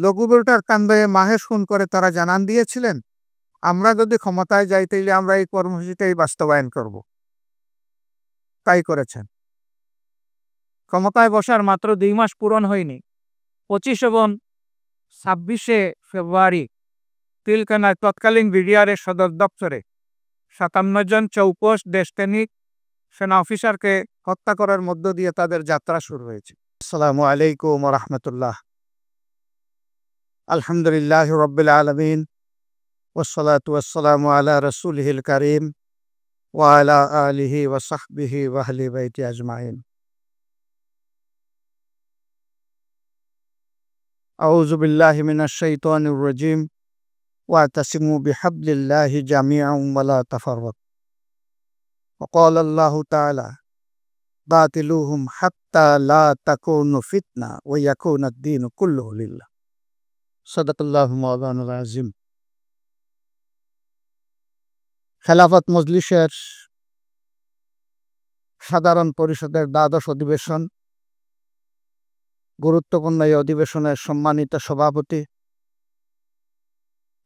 লঘুবুটার কান্দে মাহেশ খুন করে তারা জানান দিয়েছিলেন, আমরা যদি ক্ষমতায় যাই তাইলে আমরা এই কর্মসূচিটাই বাস্তবায়ন করব। তাই করেছেন। ক্ষমতায় বসার মাত্র 2 মাস পূরণ হয়নি, 25 এবং 26শে ফেব্রুয়ারি পিলখানায় তৎকালীন বিডিআরের সদর দপ্তরে 57 জন চৌকস দেশপ্রেমিক সেনা অফিসারকে হত্যা করার মধ্য দিয়ে তাদের যাত্রা শুরু হয়েছে। আসসালামু আলাইকুম ওয়া রাহমাতুল্লাহ। আলহামদুলিল্লাহি রাব্বিল আলামিন ওয়াসসালাতু ওয়াসসালামু আলা রাসূলিহিল কারীম ওয়া আলা আলিহি ওয়া সাহবিহি ওয়া আহলি বাইতি আজমাইন। আউযু বিল্লাহি মিনাশ শাইতানির রাজীম। ওয়াতাসিমু বিহাবলিল্লাহি জামিআন ওয়া লা তাফাররাকু। ওয়া ক্বালা আল্লাহু তাআলা বাতিলুহুম হাত্তা লা তাকুনু ফিতনা ওয়া ইয়াকুনা আদ-দীনু কুল্লুহু লিল্লাহ। সাদাকাল্লাহু মাওলানাল আযীম। খেলাফত মজলিসের সাধারণ পরিষদের দ্বাদশ অধিবেশন, গুরুত্বপূর্ণ এই অধিবেশনের সম্মানিত সভাপতি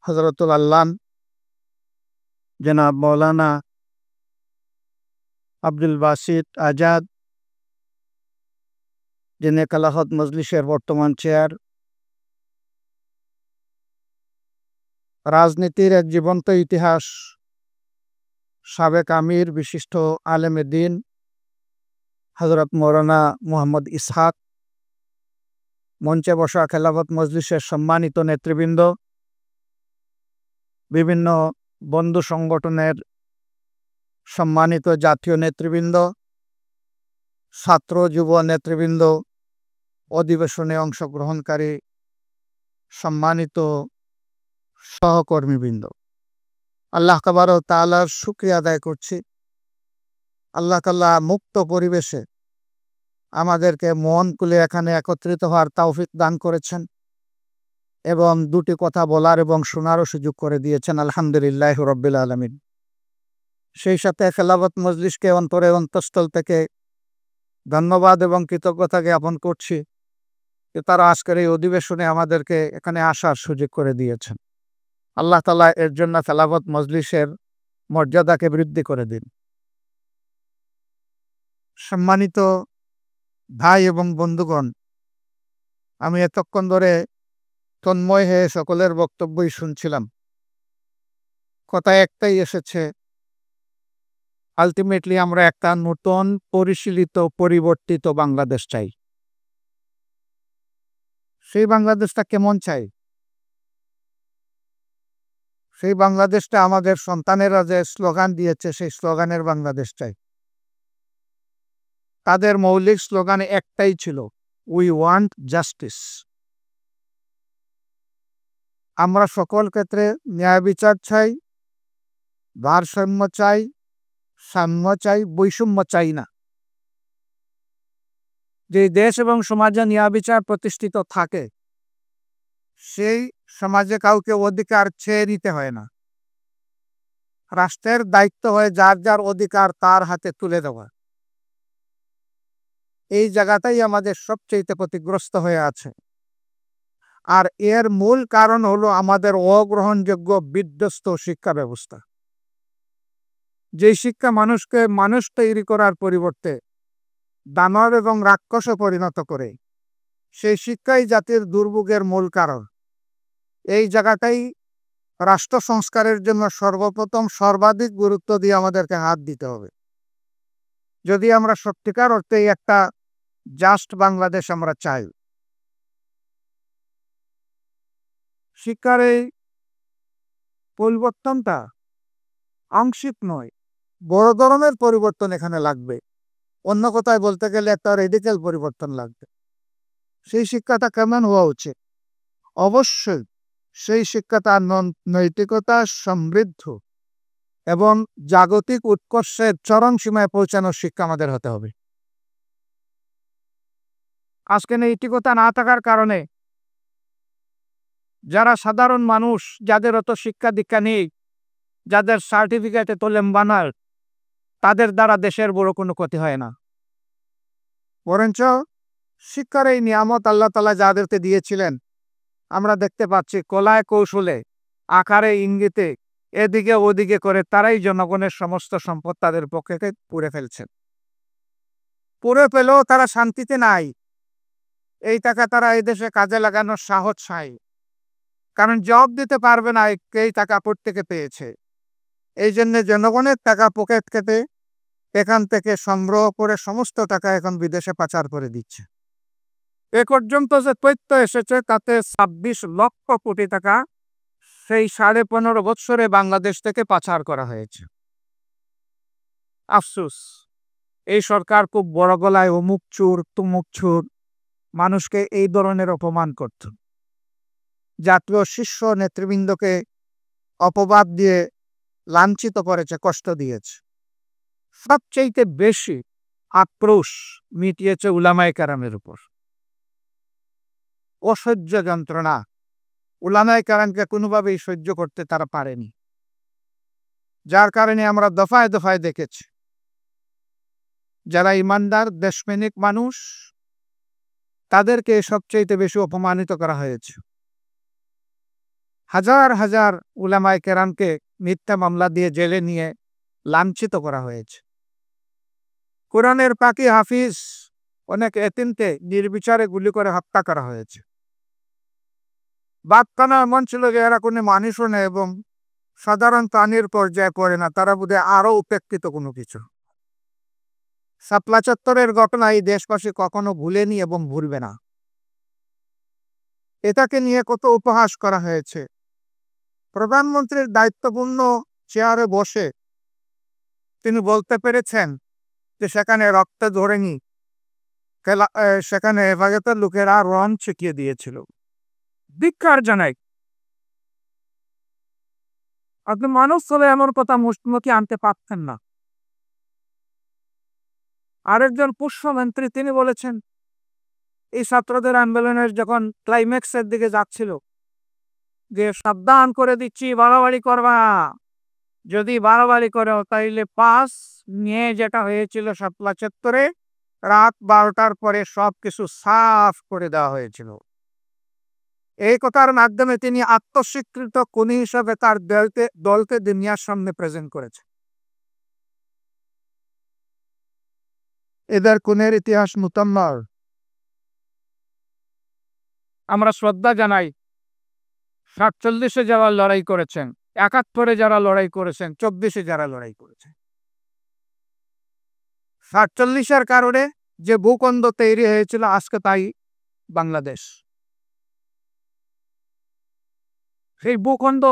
হযরতুল আল্লাম জনাব মাওলানা আব্দুল বাসিত আজাদ, যিনি খেলাফত মজলিসের বর্তমান চেয়ার, রাজনীতির এক জীবন্ত ইতিহাস, সাবেক আমির, বিশিষ্ট আলেমে দ্বীন হযরত মাওলানা মুহাম্মদ ইসহাক, মঞ্চে বসা খেলাফত মজলিসের সম্মানিত নেতৃবৃন্দ, বিভিন্ন বন্ধু সংগঠনের সম্মানিত জাতীয় নেতৃবৃন্দ, ছাত্র যুব নেতৃবৃন্দ, অধিবেশনে অংশগ্রহণকারী সম্মানিত সহকর্মীবৃন্দ, আল্লাহ তাবারক ওয়া তাআলার শুকরিয়া আদায় করছি। আল্লাহ তাআলা মুক্ত পরিবেশে আমাদেরকে মন খুলে এখানে একত্রিত হওয়ার তৌফিক দান করেছেন এবং দুটি কথা বলার এবং শোনারও সুযোগ করে দিয়েছেন। আলহামদুলিল্লাহি রাব্বিল আলামিন। সেই সাথে খেলাফত মজলিসকে অন্তরের অন্তঃস্থল থেকে ধন্যবাদ এবং কৃতজ্ঞতা জ্ঞাপন করছি যে তারা আজকের এই অধিবেশনে আমাদেরকে এখানে আসার সুযোগ করে দিয়েছেন। আল্লাহ তাআলা এর জন্য খেলাফত মজলিসের মর্যাদাকে বৃদ্ধি করে দিন। সম্মানিত ভাই এবং বন্ধুগণ, আমি এতক্ষণ ধরে তন্ময় হয়ে সকলের বক্তব্যই শুনছিলাম। কথা একটাই এসেছে, আলটিমেটলি আমরা একটা নতুন পরিশীলিত পরিবর্তিত বাংলাদেশ চাই। সেই বাংলাদেশটা কেমন চাই? সেই বাংলাদেশটা আমাদের সন্তানেরা যে স্লোগান দিয়েছে সেই স্লোগানের বাংলাদেশ চাই। তাদের মৌলিক স্লোগান একটাই ছিল, উই ওয়ান্ট জাস্টিস। আমরা সকল ক্ষেত্রে ন্যায় বিচার চাই, ভারসাম্য চাই, সাম্য চাই, বৈষম্য চাই না। যে দেশ এবং সমাজে ন্যায় বিচার প্রতিষ্ঠিত থাকে, সেই সমাজে কাউকে অধিকার ছেড়ে দিতে হয় না। রাষ্ট্রের দায়িত্ব হয় যার যার অধিকার তার হাতে তুলে দেওয়া। এই জায়গাটাই আমাদের সবচেয়ে ক্ষতিগ্রস্ত হয়ে আছে। আর এর মূল কারণ হলো আমাদের অগ্রহণযোগ্য বিধ্বস্ত শিক্ষা ব্যবস্থা। যে শিক্ষা মানুষকে মানুষ তৈরি করার পরিবর্তে দানব এবং রাক্ষসে পরিণত করে, সেই শিক্ষাই জাতির দুর্ভোগের মূল কারণ। এই জায়গাটাই রাষ্ট্র সংস্কারের জন্য সর্বপ্রথম সর্বাধিক গুরুত্ব দিয়ে আমাদেরকে হাত দিতে হবে। যদি আমরা সত্যিকার অর্থে একটা জাস্ট বাংলাদেশ আমরা চাই। শিক্ষার এই পরিবর্তনটা আংশিক নয়, বড় ধরনের পরিবর্তন এখানে লাগবে। অন্য কথায় বলতে গেলে একটা রেডিক্যাল পরিবর্তন লাগবে। সেই শিক্ষাটা কেমন হওয়া উচিত? অবশ্যই সেই শিক্ষাটা নৈতিকতা সমৃদ্ধ এবং জাগতিক উৎকর্ষের চরম সীমায় পৌঁছানোর শিক্ষা আমাদের হতে হবে। আজকে নৈতিকতা না থাকার কারণে যারা সাধারণ মানুষ, যাদের অত শিক্ষা দীক্ষা নেই, যাদের সার্টিফিকেটে তোলেম বানার, তাদের দ্বারা দেশের বড় কোনো ক্ষতি হয় না। বরঞ্চ শিক্ষার এই নিয়ামত আল্লাহ তাআলা যাদেরকে দিয়েছিলেন, আমরা দেখতে পাচ্ছি কলায় কৌশলে, আকারে ইঙ্গিতে এদিকে ওদিকে করে তারাই জনগণের সমস্ত সম্পদ তাদের পকেটে পুরে ফেলছেন। পুরে পেলেও তারা শান্তিতে নাই। এই টাকা তারা এই দেশে কাজে লাগানোর সাহস চাই, কারণ জবাব দিতে পারবে না এই টাকা প্রত্যেকে পেয়েছে। এই জন্য জনগণের টাকা পকেট কেটে এখান থেকে সংগ্রহ করে সমস্ত টাকা এখন বিদেশে পাচার করে দিচ্ছে। এ পর্যন্ত যে তথ্য এসেছে তাতে ২৬ লক্ষ কোটি টাকা সেই ১৫.৫ বৎসরে বাংলাদেশ থেকে পাচার করা হয়েছে। আফসোস, এই সরকার খুব বড় গলায় অমুক চোর তুমুক চোর মানুষকে এই ধরনের অপমান করত। জাতীয় শীর্ষ নেতৃবৃন্দকে অপবাদ দিয়ে লাঞ্ছিত করেছে, কষ্ট দিয়েছে। সবচেয়ে বেশি আক্রোশ মিটিয়েছে উলামায়ে কেরামের উপর। অসহ্য যন্ত্রণা উলামায়ে কেরামকে কোনোভাবেই সহ্য করতে তারা পারেনি, যার কারণে আমরা দফায় দফায় দেখেছি যারা ইমানদার দেশপ্রেমিক মানুষ তাদেরকে সবচেয়ে বেশি অপমানিত করা হয়েছে। হাজার হাজার উলামায়ে কেরামকে মিথ্যা মামলা দিয়ে জেলে নিয়ে লাঞ্ছিত করা হয়েছে। কোরআনের পাকি হাফিজ অনেক এতিমকে নির্বিচারে গুলি করে হত্যা করা হয়েছে। বাক্কানা এমন ছিল যে এরা কোনো মানুষও নেই এবং সাধারণ প্রাণীর পর্যায়ে পড়ে না, তারা বোধহয় আরো উপেক্ষিত কোনো কিছু। শাপলা চত্বরের ঘটনা এই দেশবাসী কখনো ভুলেনি এবং ভুলবে না। এটাকে নিয়ে কত উপহাস করা হয়েছে। প্রধানমন্ত্রীর দায়িত্বপূর্ণ চেয়ারে বসে তিনি বলতে পেরেছেন যে সেখানে রক্ত ধরেনি, সেখানে হেফাজতের লোকেরা রং ছিটিয়ে দিয়েছিল। ধিক্কার জানাই। আপনি মানুষ হলে এমন কথা মুখে আনতে পারতেন না। আরেকজন পুষ্যমন্ত্রী তিনি বলেছেন এই ছাত্রদের আন্দোলনের যখন ক্লাইম্যাক্সের দিকে যাচ্ছিল যে সাবধান করে দিচ্ছি, বাড়াবাড়ি করবা, যদি বাড়াবাড়ি করো তাইলে পাস নিয়ে যেটা হয়েছিল শাপলা চত্বরে রাত ১২টার পরে সবকিছু সাফ করে দেওয়া হয়েছিল। এই কথার মাধ্যমে তিনি আত্মস্বীকৃত খুনি হিসাবে তার দলকে দুনিয়ার সামনে প্রেজেন্ট করেছে। এদের খুনের ইতিহাস মুতাম্মার। আমরা শ্রদ্ধা জানাই ৪৭-এ যারা লড়াই করেছেন, ৭১-এ যারা লড়াই করেছেন, ২৪-এ যারা লড়াই করেছেন। ৪৭-এর কারণে যে ভূখণ্ড তৈরি হয়েছিল আজকে তাই বাংলাদেশ। সেই ভূখণ্ড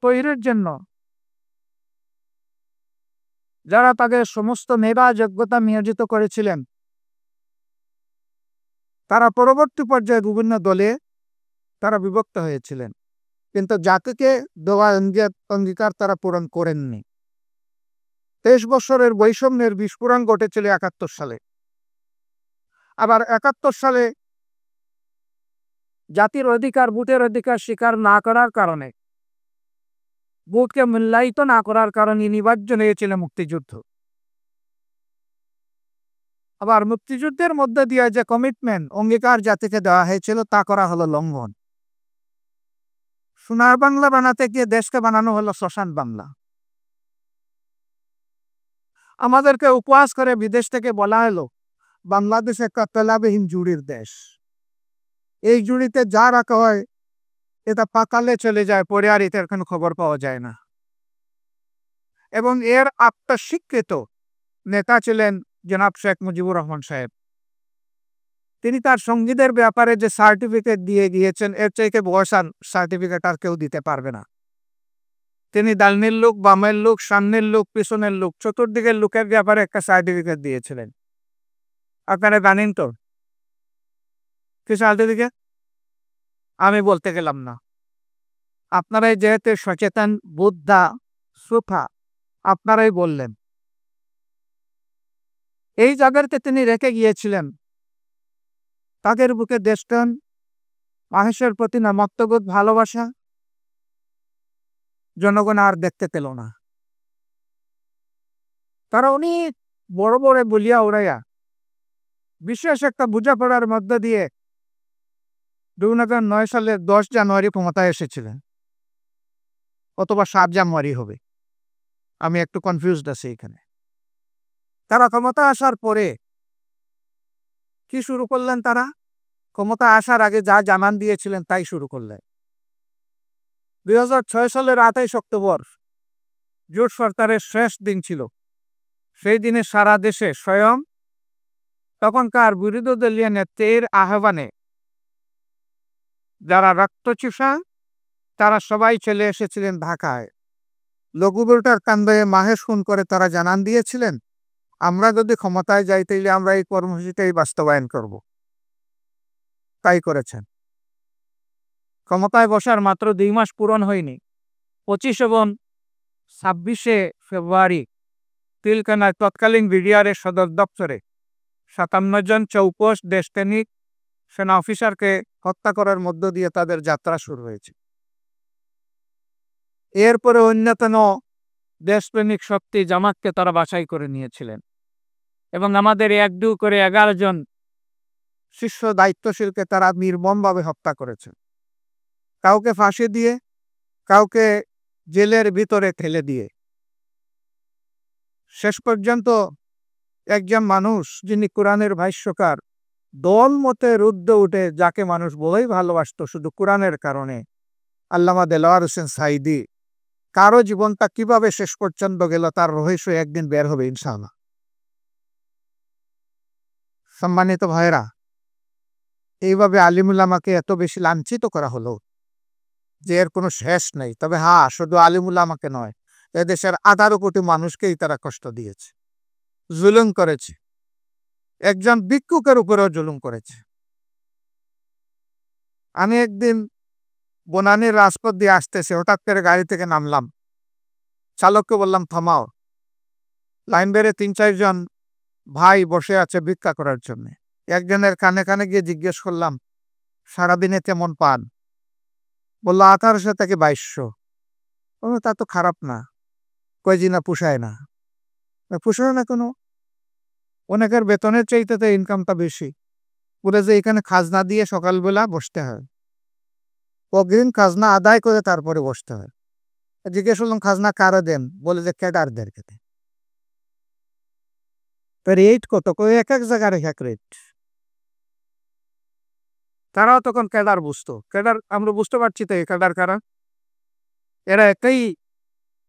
তৈরির জন্য যারা তাদের সমস্ত মেধা যোগ্যতা নিয়োজিত করেছিলেন তারা পরবর্তী পর্যায়ে বিভিন্ন দলে তারা বিভক্ত হয়েছিলেন, কিন্তু জাতিকে দেওয়া অঙ্গীকার তারা পূরণ করেননি। ২৩ বছরের বৈষম্যের বিস্ফোরণ ঘটেছিল ৭১ সালে। আবার ৭১ সালে জাতির অধিকার, ভোটের অধিকার স্বীকার না করার কারণে, ভোটকে মূল্যায়িত না করার কারণে নির্বাচন হয়েছিল মুক্তিযুদ্ধ। আবার মুক্তিযুদ্ধের মধ্যে দিয়ে যে কমিটমেন্ট অঙ্গীকার জাতিকে দেওয়া হয়েছিল তা করা হলো লঙ্ঘন। সোনার বাংলা বানাতে গিয়ে দেশকে বানানো হলো শ্মশান বাংলা। আমাদেরকে উপহাস করে বিদেশ থেকে বলা হলো বাংলাদেশ একটা তেলাবিহীন জুড়ির দেশ। এই জুড়িতে যা রাখা হয় এটা পাকালে চলে যায়, পরে আর এটার কোনো খবর পাওয়া যায় না। এবং এর আত্মস্বীকৃত নেতা ছিলেন জনাব শেখ মুজিবুর রহমান সাহেব। তিনি তার সঙ্গীদের ব্যাপারে যে সার্টিফিকেট দিয়ে গিয়েছেন এর চাইতে বয়সান সার্টিফিকেট আর কেউ দিতে পারবে না। তিনি ডাইনের লোক, বামের লোক, সামনের লোক, পিছনের লোক, চতুর্দিকের লোকের ব্যাপারে একটা সার্টিফিকেট দিয়েছিলেন। আপনারা জানেন তো কি সার্টিফিকেট? আমি বলতে গেলাম না। আপনারাই যেহেতু সচেতন বুদ্ধা সুফা, আপনারাই বললেন। এই জায়গাতে তিনি রেখে গিয়েছিলেন তাদের বুকে দেশটান, মানুষের প্রতি নামত্ববোধ, ভালোবাসা জনগণ আর দেখতে পেল না। তারা অনেক বড় বড় বলিয়া উড়াইয়া বিশেষ একটা বোঝাপড়ার মধ্য দিয়ে 2009 সালের 10 জানুয়ারি ক্ষমতায় এসেছিলেন, অথবা 7 জানুয়ারি হবে, আমি একটু কনফিউজড আছি এখানে। তারা ক্ষমতা আসার পরে কি শুরু করলেন? তারা ক্ষমতা আসার আগে যা জানান দিয়েছিলেন তাই শুরু করলেন। 2006 সালের 28 অক্টোবর জোট সরকারের শেষ দিন ছিল। সেই দিনে সারা দেশে স্বয়ং তখনকার বিরোধী দলীয় নেত্রীর আহ্বানে যারা রক্তচোষা তারা সবাই চলে এসেছিলেন ঢাকায়। লঘুবুটার কান্দে মাহেশ খুন করে তারা জানান দিয়েছিলেন, আমরা যদি ক্ষমতায় যাই তাইলে আমরা এই কর্মসূচিটাই বাস্তবায়ন করব। তাই করেছেন। ক্ষমতায় বসার মাত্র 2 মাস পূরণ হয়নি, 25 এবং 26 ফেব্রুয়ারি পিলখানায় তৎকালীন বিডিআরের সদর দপ্তরে 57 জন চৌকস দেশপ্রেমিক সেনা অফিসারকে হত্যা করার মধ্য দিয়ে তাদের যাত্রা শুরু হয়েছে। এরপরে অন্যতম দেশপ্রেমিক শক্তি জামাতকে তারা বাছাই করে নিয়েছিলেন এবং আমাদের 1-2 করে 11 জন শীর্ষ দায়িত্বশীলকে তারা নির্মমভাবে হত্যা করেছে। কাউকে ফাঁসি দিয়ে, কাউকে জেলের ভিতরে ঠেলে দিয়ে। শেষ পর্যন্ত একজন মানুষ যিনি কোরআনের ভাষ্যকার, দল মতে রুদ্ধ উঠে যাকে মানুষ বলেই ভালোবাসত শুধু কোরআনের কারণে, আল্লামা দেলোয়ার হোসেন সাইদি, কারো জীবনটা কিভাবে শেষ পর্যন্ত গেল তার রহস্য একদিন বের হবে ইনশাআল্লাহ। সম্মানিত ভাইরা, এইভাবে আলিমুল্লামাকে এত বেশি লাঞ্ছিত করা হলো যে এর কোনো শেষ নেই। তবে হ্যাঁ, শুধু আলিমুল্লামাকে নয়, এদেশের 18 কোটি মানুষকেই তারা কষ্ট দিয়েছে, জুলুম করেছে, একজন ভিক্ষুকের উপরেও জুলুম করেছে। আমি একদিন বনানীর রাজপথ দিয়ে আসতেছে, হঠাৎ করে গাড়ি থেকে নামলাম, চালককে বললাম থামাও। লাইন বেড়ে 3-4 জন ভাই বসে আছে ভিক্ষা করার জন্য। একজনের কানে কানে গিয়ে জিজ্ঞেস করলাম, সারাদিনে কেমন পান? বললো 1800 থেকে 2200। তা তো খারাপ না। কয়জি না পোষায় না। পোষায় না কোনো, অনেকের বেতনের চাইতে তো ইনকামটা বেশি। বলে যে এখানে খাজনা দিয়ে সকালবেলা বসতে হয়, অগ্রিম খাজনা আদায় করে তারপরে বসতে হয়। জিজ্ঞেস করলাম খাজনা কারা দেন? বলে যে ক্যাডারদেরকে দেন। রেট কত? এক এক জায়গার এক এক রেট। তারাও তখন ক্যাডার বুঝতো। ক্যাডার আমরা বুঝতে পারছি তো এই ক্যাডার কারা। এরা একই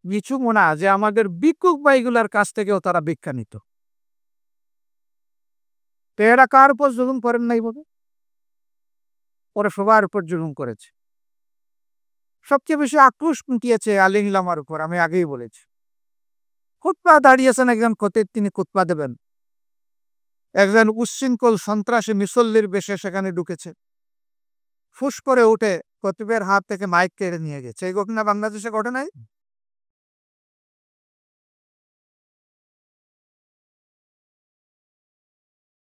নিচু মনা যে আমাদের ভিক্ষুক ভাইগুলার কাছ থেকেও তারা ভিক্ষা নিত। তো এরা কার উপর জুলুম করেন নাই বলে? ওরা সবার উপর জুলুম করেছে। সবচেয়ে বেশি আক্রোশ কুটিয়েছে আলিমুল্লামার উপর, আমি আগেই বলেছি। খুতবা দাঁড়িয়েছেন একজন খতিব, তিনি খুতবা দেবেন, একজন উচ্ছৃঙ্খল সন্ত্রাসী মুসল্লির বেশে সেখানে ঢুকেছে, ফুস করে উঠে খতিবের হাত থেকে মাইক কেড়ে নিয়ে গেছে। এই ঘটনা বাংলাদেশে ঘটে নাই?